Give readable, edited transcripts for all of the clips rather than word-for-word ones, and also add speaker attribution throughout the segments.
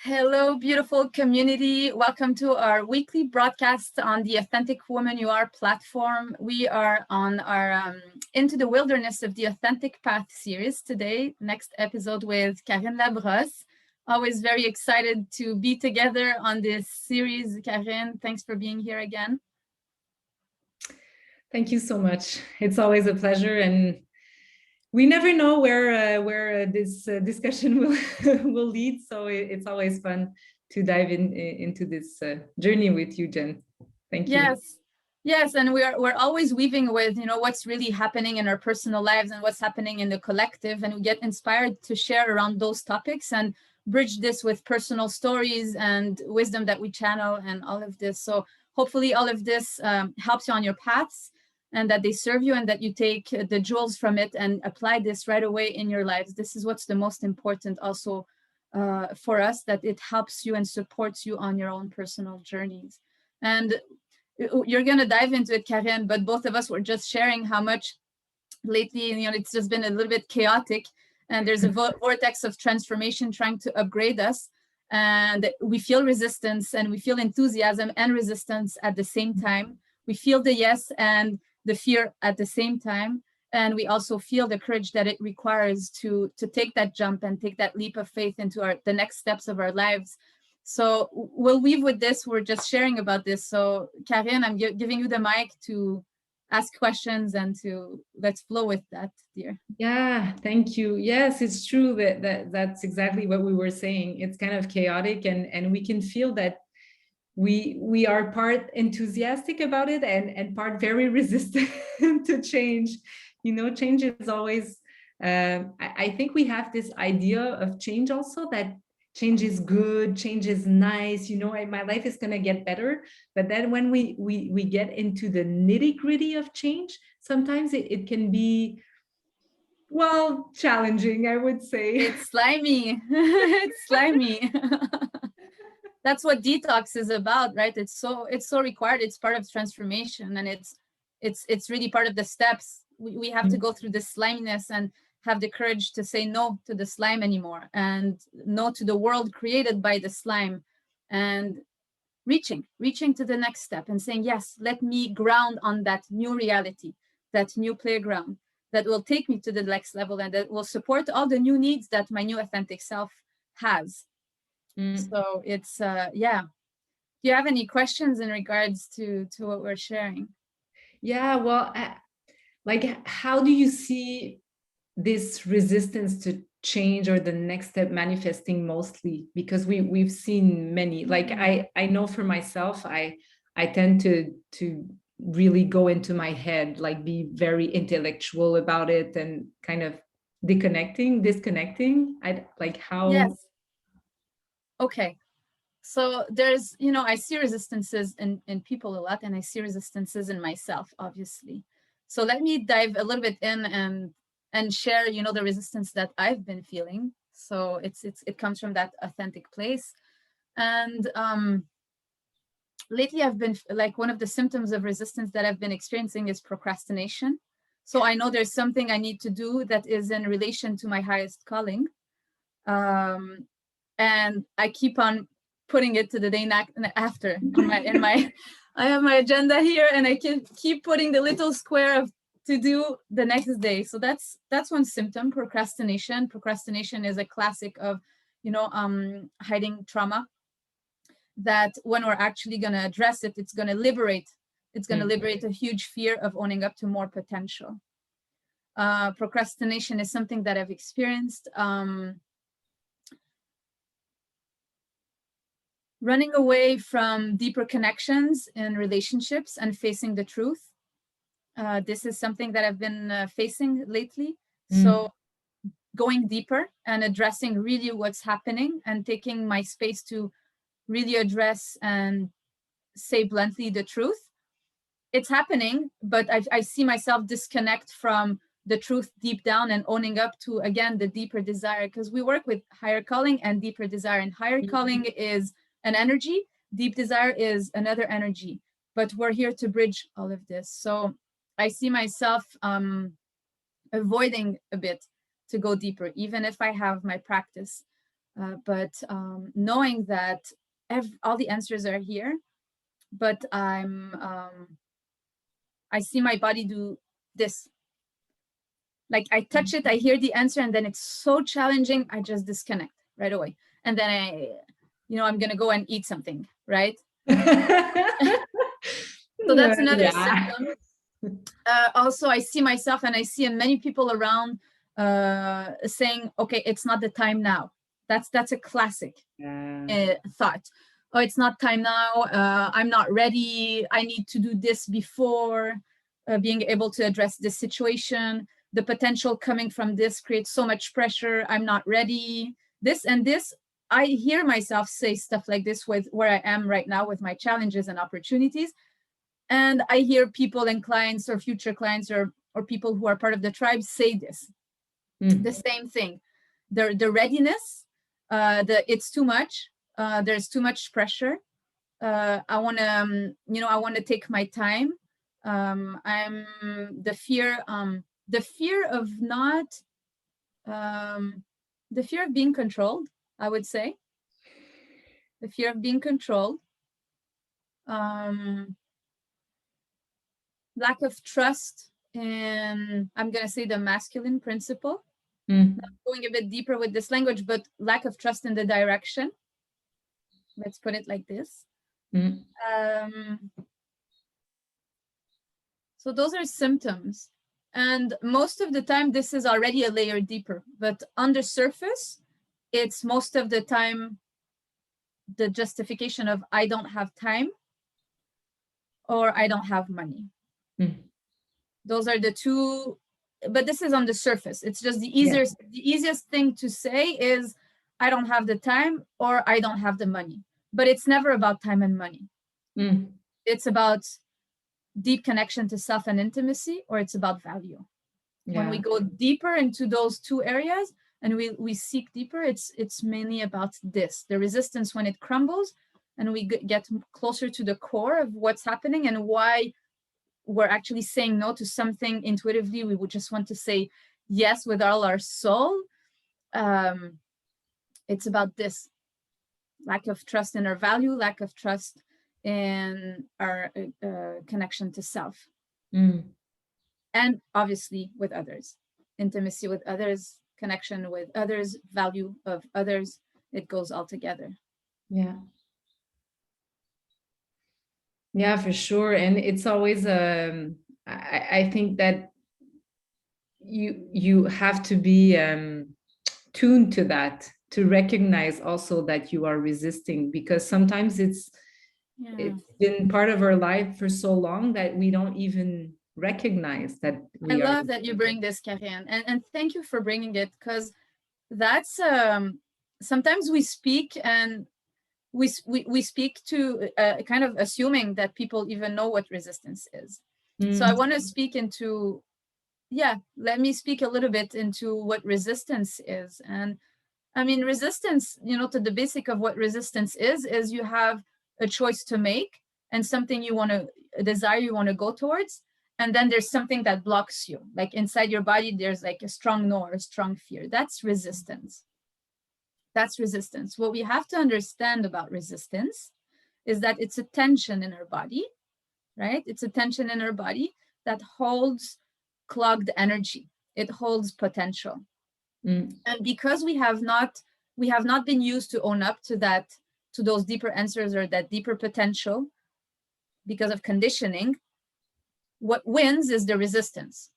Speaker 1: Hello, beautiful community. Welcome to our weekly broadcast on the Authentic Woman You Are platform. We are on our Into the Wilderness of the Authentic Path series today, next episode with Karine Labrosse. Always very excited to be together on this series. Karine, thanks for being here again.
Speaker 2: Thank you so much. It's always a pleasure, and we never know where this discussion will lead. So it's always fun to dive into this journey with you, Jen. Thank you.
Speaker 1: Yes, and we're always weaving with what's really happening in our personal lives and what's happening in the collective, and we get inspired to share around those topics and bridge this with personal stories and wisdom that we channel and all of this. So hopefully all of this helps you on your paths, and that they serve you, and that you take the jewels from it and apply this right away in your lives. This is what's the most important also for us, that it helps you and supports you on your own personal journeys. And you're going to dive into it, Karine, but both of us were just sharing how much lately, it's just been a little bit chaotic, and there's a vortex of transformation trying to upgrade us. And we feel resistance, and we feel enthusiasm and resistance at the same time. We feel the yes and the fear at the same time. And we also feel the courage that it requires to take that jump and take that leap of faith into the next steps of our lives. So we'll weave with this. We're just sharing about this. So Karine, I'm giving you the mic to ask questions and to let's flow with that, dear.
Speaker 2: Yeah, thank you. Yes, it's true that's exactly what we were saying. It's kind of chaotic, and we can feel that we are part enthusiastic about it and part very resistant to change. Change is always, I think we have this idea of change also, that change is good, change is nice, my life is going to get better. But then when we get into the nitty-gritty of change, sometimes it can be, well, challenging, I would say.
Speaker 1: It's slimy. It's slimy. That's what detox is about, right? It's so required. It's part of transformation, and it's really part of the steps. We have to go through this sliminess and have the courage to say no to the slime anymore, and no to the world created by the slime, and reaching to the next step and saying, yes, let me ground on that new reality, that new playground that will take me to the next level, and that will support all the new needs that my new authentic self has. So it's yeah. Do you have any questions in regards to what we're sharing?
Speaker 2: Yeah, well, like, how do you see this resistance to change or the next step manifesting mostly? Because we've seen many. Like, I know for myself, I tend to really go into my head, like be very intellectual about it, and kind of disconnecting. I like how.
Speaker 1: Yes. Okay. So there's, I see resistances in people a lot, and I see resistances in myself, obviously. So let me dive a little bit in and share, the resistance that I've been feeling. So it comes from that authentic place. And lately I've been like, one of the symptoms of resistance that I've been experiencing is procrastination. So I know there's something I need to do that is in relation to my highest calling. And I keep on putting it to the day after. I have my agenda here, and I can keep putting the little square of to do the next day. So that's one symptom, procrastination. Procrastination is a classic of, hiding trauma, that when we're actually going to address it, it's going to liberate a huge fear of owning up to more potential. Procrastination is something that I've experienced. Running away from deeper connections in relationships and facing the truth. This is something that I've been facing lately. So going deeper and addressing really what's happening, and taking my space to really address and say bluntly the truth. It's happening, but I see myself disconnect from the truth deep down, and owning up to, again, the deeper desire, because we work with higher calling and deeper desire, and higher calling is an energy, deep desire is another energy, but we're here to bridge all of this. So I see myself avoiding a bit to go deeper, even if I have my practice. But knowing that all the answers are here, but I see my body do this. Like I touch it, I hear the answer, and then it's so challenging, I just disconnect right away. And then I'm going to go and eat something, right? So that's another symptom. Also, I see myself and I see many people around saying, okay, it's not the time now. That's a classic thought. Oh, it's not time now. I'm not ready. I need to do this before being able to address this situation. The potential coming from this creates so much pressure. I'm not ready. This and this. I hear myself say stuff like this with where I am right now with my challenges and opportunities. And I hear people and clients or future clients or people who are part of the tribe say this, the same thing. The readiness, it's too much. There's too much pressure. I want to, I want to take my time. I'm the fear of not, the fear of being controlled, I would say. The fear of being controlled. Lack of trust in, I'm going to say, the masculine principle. Not going a bit deeper with this language, but lack of trust in the direction. Let's put it like this. So those are symptoms. And most of the time, this is already a layer deeper. But on the surface, it's most of the time the justification of I don't have time or I don't have money. Those are the two, but this is on the surface. It's just the easiest thing to say is I don't have the time or I don't have the money. But it's never about time and money. It's about deep connection to self and intimacy, or it's about value. When we go deeper into those two areas and we seek deeper, it's mainly about this, the resistance when it crumbles, and we get closer to the core of what's happening and why we're actually saying no to something intuitively. We would just want to say yes with all our soul. It's about this lack of trust in our value, lack of trust in our connection to self. And obviously with others, intimacy with others, connection with others, value of others, it goes all together.
Speaker 2: Yeah, for sure. And it's always, I think that you have to be tuned to that, to recognize also that you are resisting, because sometimes it's been part of our life for so long that we don't even recognize that we
Speaker 1: I love that you bring this, Karen, and thank you for bringing it, because that's sometimes we speak and we speak to kind of assuming that people even know what resistance is. So I want to speak into, let me speak a little bit into what resistance is. And I mean, resistance, to the basic of what resistance is you have a choice to make and something you want to, a desire you want to go towards. And then there's something that blocks you. Like inside your body, there's like a strong no or a strong fear. That's resistance. That's resistance. What we have to understand about resistance is that it's a tension in our body, right? It's a tension in our body that holds clogged energy. It holds potential. And because we have not been used to own up to that, to those deeper answers or that deeper potential, because of conditioning, what wins is the resistance.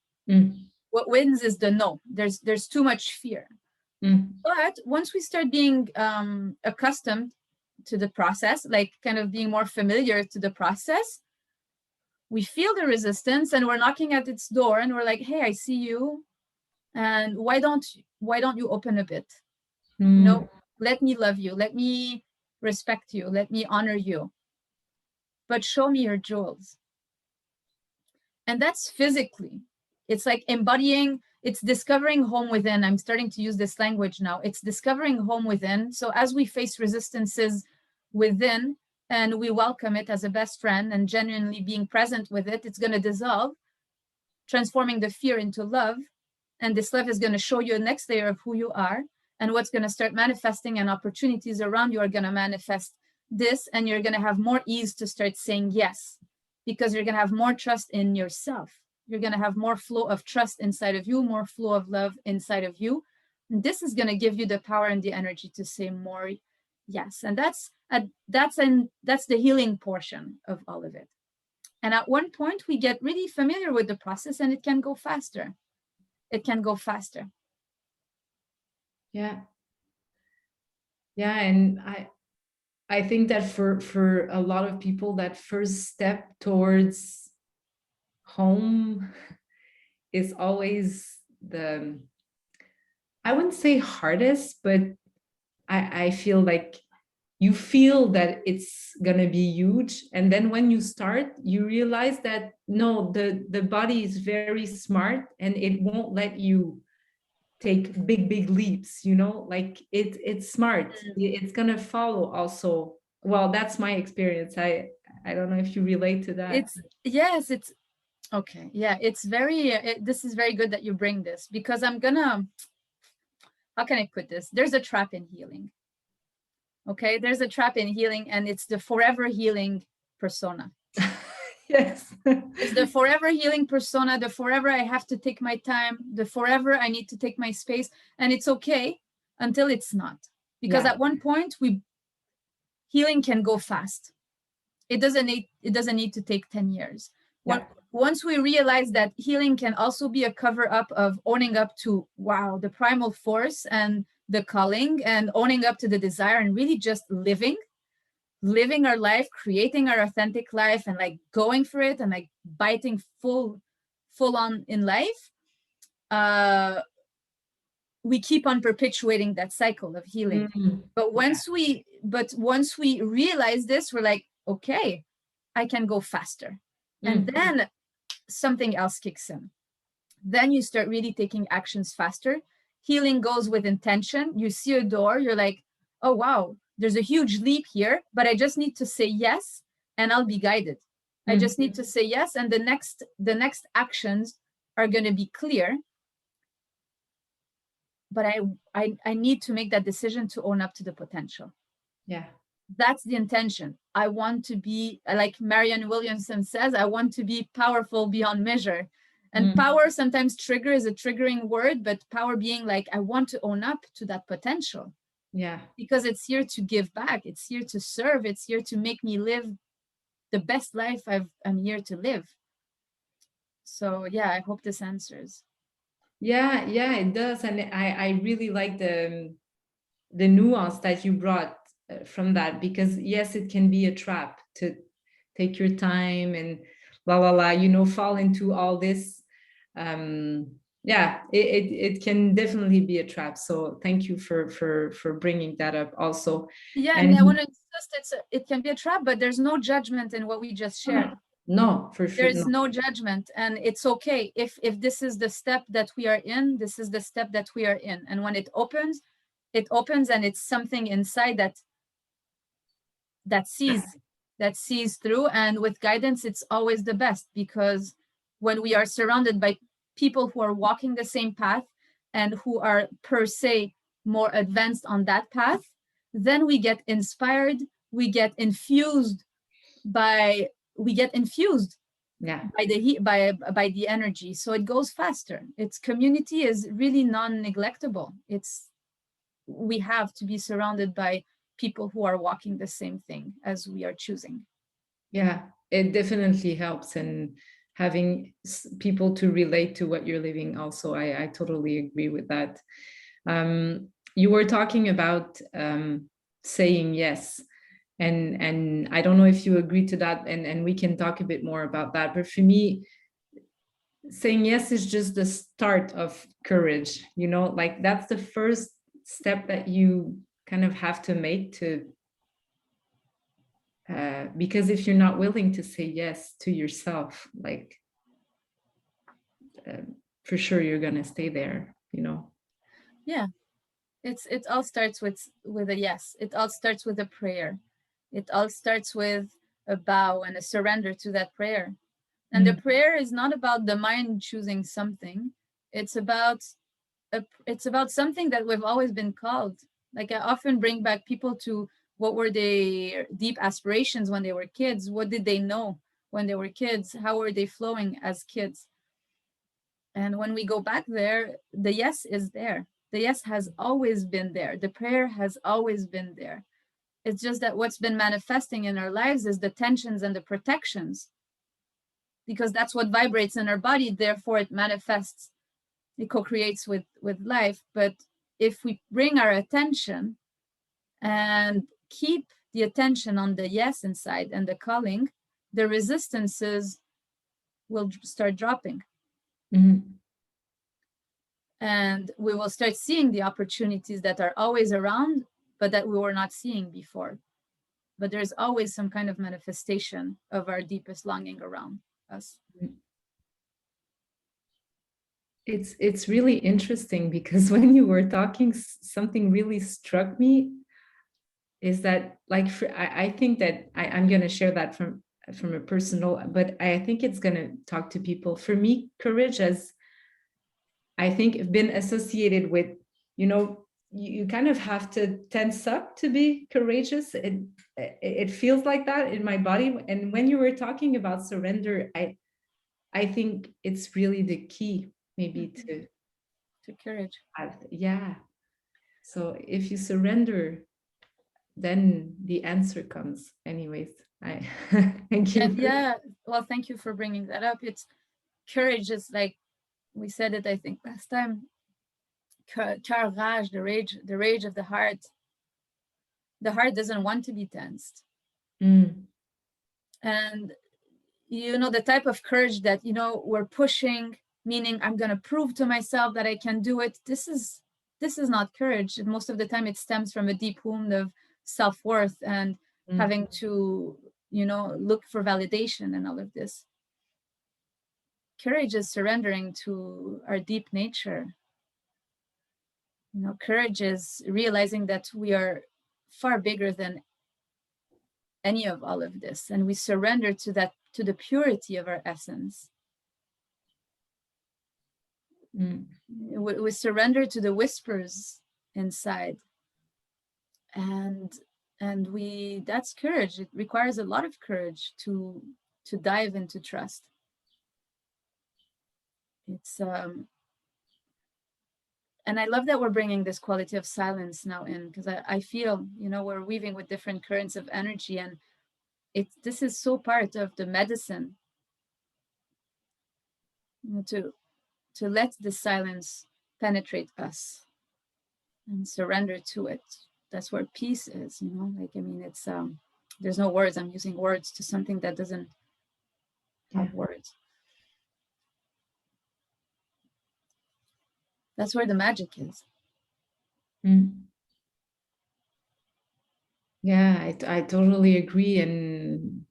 Speaker 1: What wins is the no. There's too much fear. But once we start being accustomed to the process, like kind of being more familiar to the process, we feel the resistance and we're knocking at its door and we're like, hey, I see you. And why don't you open a bit? Let me love you. Let me respect you. Let me honor you. But show me your jewels. And that's physically. It's like embodying, it's discovering home within. I'm starting to use this language now. It's discovering home within. So as we face resistances within and we welcome it as a best friend and genuinely being present with it, it's going to dissolve, transforming the fear into love. And this love is going to show you a next layer of who you are. And what's going to start manifesting, and opportunities around you are going to manifest this, and you're going to have more ease to start saying yes, because you're going to have more trust in yourself. You're going to have more flow of trust inside of you, more flow of love inside of you. And this is going to give you the power and the energy to say more yes. And that's the healing portion of all of it. And at one point, we get really familiar with the process, and it can go faster. It can go faster.
Speaker 2: Yeah. Yeah. And I think that for a lot of people, that first step towards home is always I wouldn't say hardest, but I feel like you feel that it's gonna be huge. And then when you start, you realize that no, the body is very smart, and it won't let you take big leaps, like it's smart. It's gonna follow also. Well, that's my experience. I don't know if you relate to that.
Speaker 1: It's okay. Yeah, it's very this is very good that you bring this, because how can I put this? There's a trap in healing. Okay, there's a trap in healing, and it's the forever healing persona.
Speaker 2: Yes.
Speaker 1: It's the forever healing persona, the forever I have to take my time, the forever I need to take my space. And it's okay until it's not. Because at one point, healing can go fast. It doesn't need to take 10 years. Once we realize that healing can also be a cover up of owning up to, wow, the primal force and the calling, and owning up to the desire, and really just living our life, creating our authentic life, and like going for it, and like biting full on in life, we keep on perpetuating that cycle of healing. But once we realize this, we're like, okay, I can go faster. And then something else kicks in. Then you start really taking actions faster. Healing goes with intention. You see a door, you're like, oh wow, there's a huge leap here, but I just need to say yes, and I'll be guided. I just need to say yes, and the next actions are going to be clear. But I need to make that decision to own up to the potential.
Speaker 2: Yeah.
Speaker 1: That's the intention. I want to be, like Marianne Williamson says, I want to be powerful beyond measure. And power sometimes trigger is a triggering word, but power being like, I want to own up to that potential.
Speaker 2: Yeah.
Speaker 1: Because it's here to give back. It's here to serve. It's here to make me live the best life I'm here to live. So yeah, I hope this answers.
Speaker 2: Yeah, it does. And I really like the nuance that you brought from that, because yes, it can be a trap to take your time and fall into all this. It can definitely be a trap. So thank you for bringing that up also.
Speaker 1: Yeah, and I want to insist it can be a trap, but there's no judgment in what we just shared.
Speaker 2: No, for sure.
Speaker 1: There's no judgment, and it's okay if this is the step that we are in. This is the step that we are in, and when it opens, and it's something inside that sees through. And with guidance, it's always the best, because when we are surrounded by people who are walking the same path and who are per se more advanced on that path, then we get inspired, we get infused by the energy. So it goes faster. Its community is really non-neglectable. We have to be surrounded by people who are walking the same thing as we are choosing.
Speaker 2: Yeah, it definitely helps, and having people to relate to what you're living also. I totally agree with that. You were talking about saying yes, and I don't know if you agree to that, and we can talk a bit more about that. But for me, saying yes is just the start of courage, like that's the first step that you kind of have to make because if you're not willing to say yes to yourself, like for sure you're gonna stay there.
Speaker 1: Yeah, it all starts with a yes. It all starts with a prayer. It all starts with a bow and a surrender to that prayer. And the prayer is not about the mind choosing something. It's about it's about something that we've always been called. Like I often bring back people to what were their deep aspirations when they were kids? What did they know when they were kids? How were they flowing as kids? And when we go back there, the yes is there. The yes has always been there. The prayer has always been there. It's just that what's been manifesting in our lives is the tensions and the protections, because that's what vibrates in our body. Therefore, it manifests, it co-creates with life. But if we bring our attention and keep the attention on the yes inside and the calling, the resistances will start dropping.
Speaker 2: Mm-hmm.
Speaker 1: And we will start seeing the opportunities that are always around, but that we were not seeing before. But there's always some kind of manifestation of our deepest longing around us.
Speaker 2: It's really interesting, because when you were talking, something really struck me, is that like I think that I'm going to share that from a personal, but I think it's going to talk to people. For me, courage has, I think, been associated with, you kind of have to tense up to be courageous. It feels like that in my body. And when you were talking about surrender, I think it's really the key, maybe, to
Speaker 1: courage.
Speaker 2: Yeah. So if you surrender, then the answer comes. Anyways, I thank you.
Speaker 1: Yeah, well, thank you for bringing that up. It's courage is like we said it, I think last time. Coeur-rage, the rage of the heart. The heart doesn't want to be tensed. And the type of courage that we're pushing, meaning I'm going to prove to myself that I can do it. This is not courage. Most of the time it stems from a deep wound of self-worth and having to look for validation and all of this. Courage is surrendering to our deep nature. Courage is realizing that we are far bigger than any of all of this, and we surrender to the purity of our essence. We surrender to the whispers inside, and that's courage. It requires a lot of courage to dive into trust. It's and I love that we're bringing this quality of silence now in, because I feel we're weaving with different currents of energy, and this is so part of the medicine, to let the silence penetrate us and surrender to it. That's where peace is, it's there's no words. I'm using words to something that doesn't have words. That's where the magic is.
Speaker 2: Yeah, I totally agree. And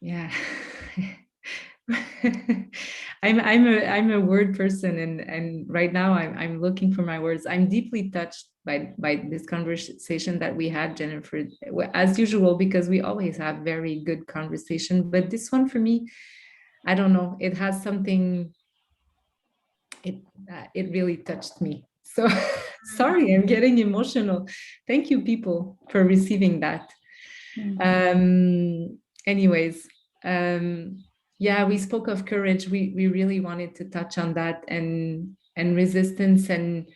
Speaker 2: yeah, I'm a word person, and right now I'm looking for my words. I'm deeply touched by this conversation that we had, Jennifer, as usual, because we always have very good conversation. But this one, for me, I don't know, it has something. It really touched me. So sorry, I'm getting emotional. Thank you, people, for receiving that. Anyways, yeah, we spoke of courage. We really wanted to touch on that, and resistance. And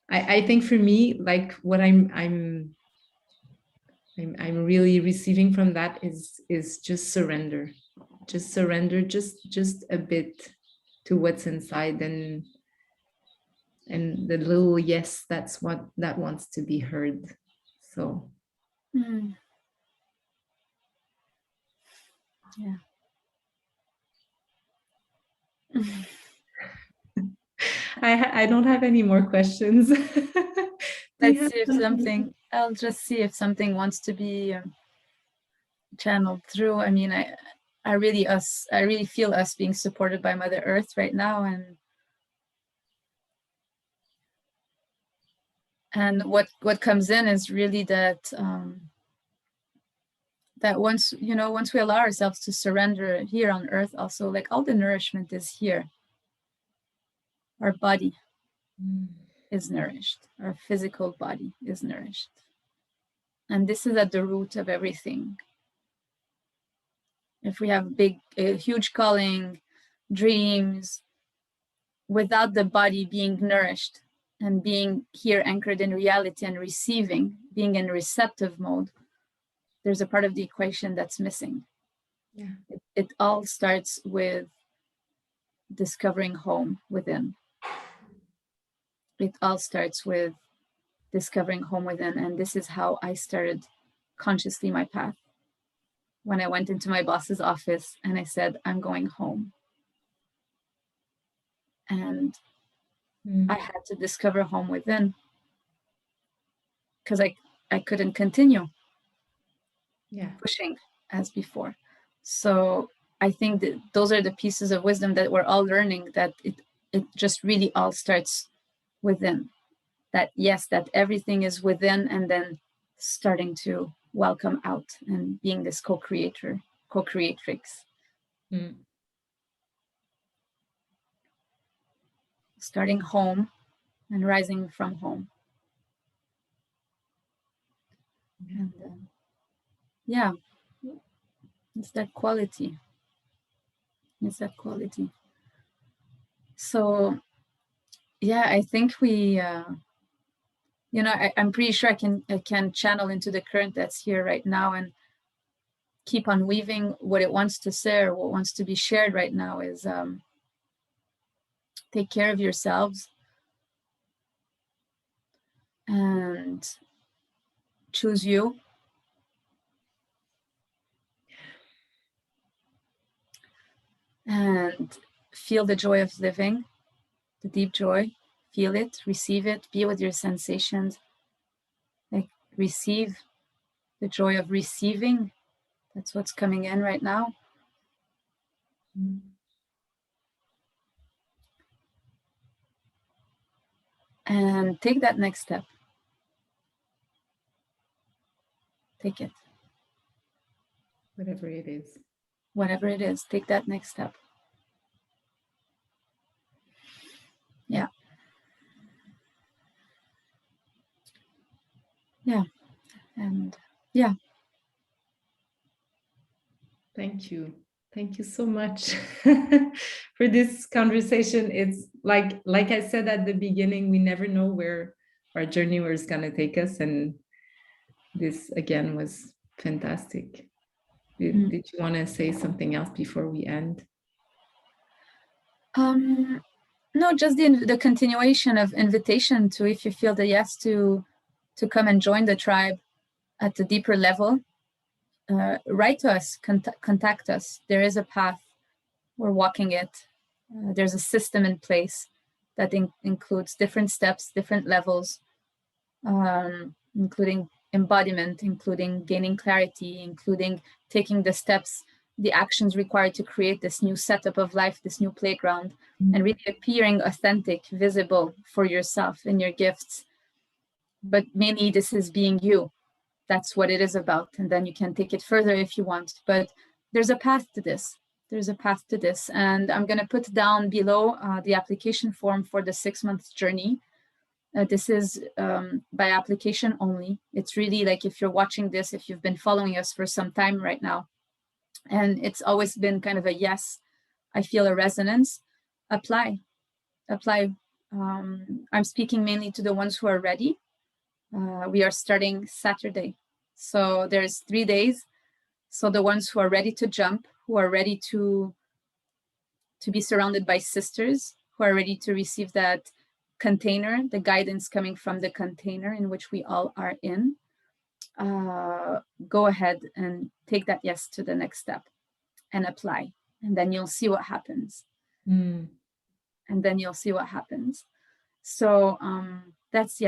Speaker 2: I think for me, like, what I'm really receiving from that is just surrender. Just surrender, just a bit to what's inside, and the little yes, that's what that wants to be heard. So
Speaker 1: yeah.
Speaker 2: I don't have any more questions.
Speaker 1: Let's see if something, I'll just see if something wants to be channeled through. I mean, I really feel us being supported by Mother Earth right now, and what comes in is really that that once we allow ourselves to surrender here on Earth, also, like, all the nourishment is here. our body is nourished, our physical body is nourished. And this is at the root of everything. If we have huge calling, dreams, without the body being nourished and being here anchored in reality and receiving, being in receptive mode, there's a part of the equation that's missing.
Speaker 2: Yeah.
Speaker 1: It all starts with discovering home within. It all starts with discovering home within. And this is how I started consciously my path. When I went into my boss's office and I said, I'm going home. And I had to discover home within because I couldn't continue pushing as before. So I think that those are the pieces of wisdom that we're all learning, that it just really all starts within. That yes, that everything is within, and then starting to welcome out and being this co-creator, co-creatrix. Starting home and rising from home. And yeah, it's that quality. It's that quality. So yeah, I think we, I'm pretty sure I can channel into the current that's here right now and keep on weaving what it wants to say or what wants to be shared right now is take care of yourselves and choose you. And feel the joy of living, the deep joy. Feel it, receive it, be with your sensations. Like receive the joy of receiving. That's what's coming in right now. And take that next step. Take it.
Speaker 2: Whatever it is.
Speaker 1: Whatever it is, take that next step. Yeah. Yeah. And yeah.
Speaker 2: Thank you. Thank you so much for this conversation. It's like I said at the beginning, we never know where our journey was going to take us. And this again was fantastic. Did you want to say something else before we end?
Speaker 1: No, just the continuation of invitation to, if you feel the yes to come and join the tribe at a deeper level, write to us, contact us. There is a path. We're walking it. There's a system in place that includes different steps, different levels, including embodiment, including gaining clarity, including taking the steps, the actions required to create this new setup of life, this new playground, and really appearing authentic, visible for yourself and your gifts. But mainly this is being you. That's what it is about. And then you can take it further if you want. But there's a path to this. There's a path to this. And I'm going to put down below the application form for the 6-month journey. This is by application only. It's really like, if you're watching this, if you've been following us for some time right now, and it's always been kind of a yes, I feel a resonance, apply. I'm speaking mainly to the ones who are ready. We are starting Saturday. So there's 3 days. So the ones who are ready to jump, who are ready to be surrounded by sisters, who are ready to receive that container, the guidance coming from the container in which we all are in, go ahead and take that yes to the next step and apply. And then you'll see what happens. And then you'll see what happens. So that's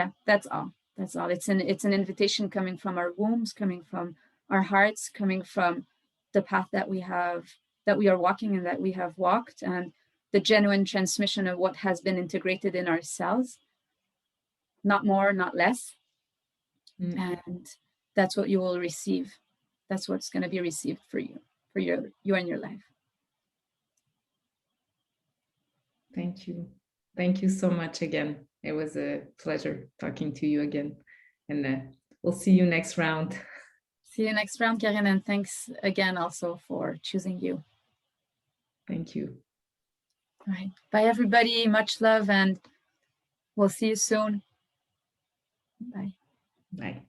Speaker 1: all. That's all. It's an invitation coming from our wombs, coming from our hearts, coming from the path that we are walking and that we have walked, and the genuine transmission of what has been integrated in our cells. Not more, not less. And that's what you will receive. That's what's going to be received for you, you and your life.
Speaker 2: Thank you. Thank you so much again. It was a pleasure talking to you again. And we'll see you next round.
Speaker 1: See you next round, Karen, and thanks again also for choosing you.
Speaker 2: Thank you.
Speaker 1: All right. Bye, everybody. Much love, and we'll see you soon. Bye.
Speaker 2: Bye.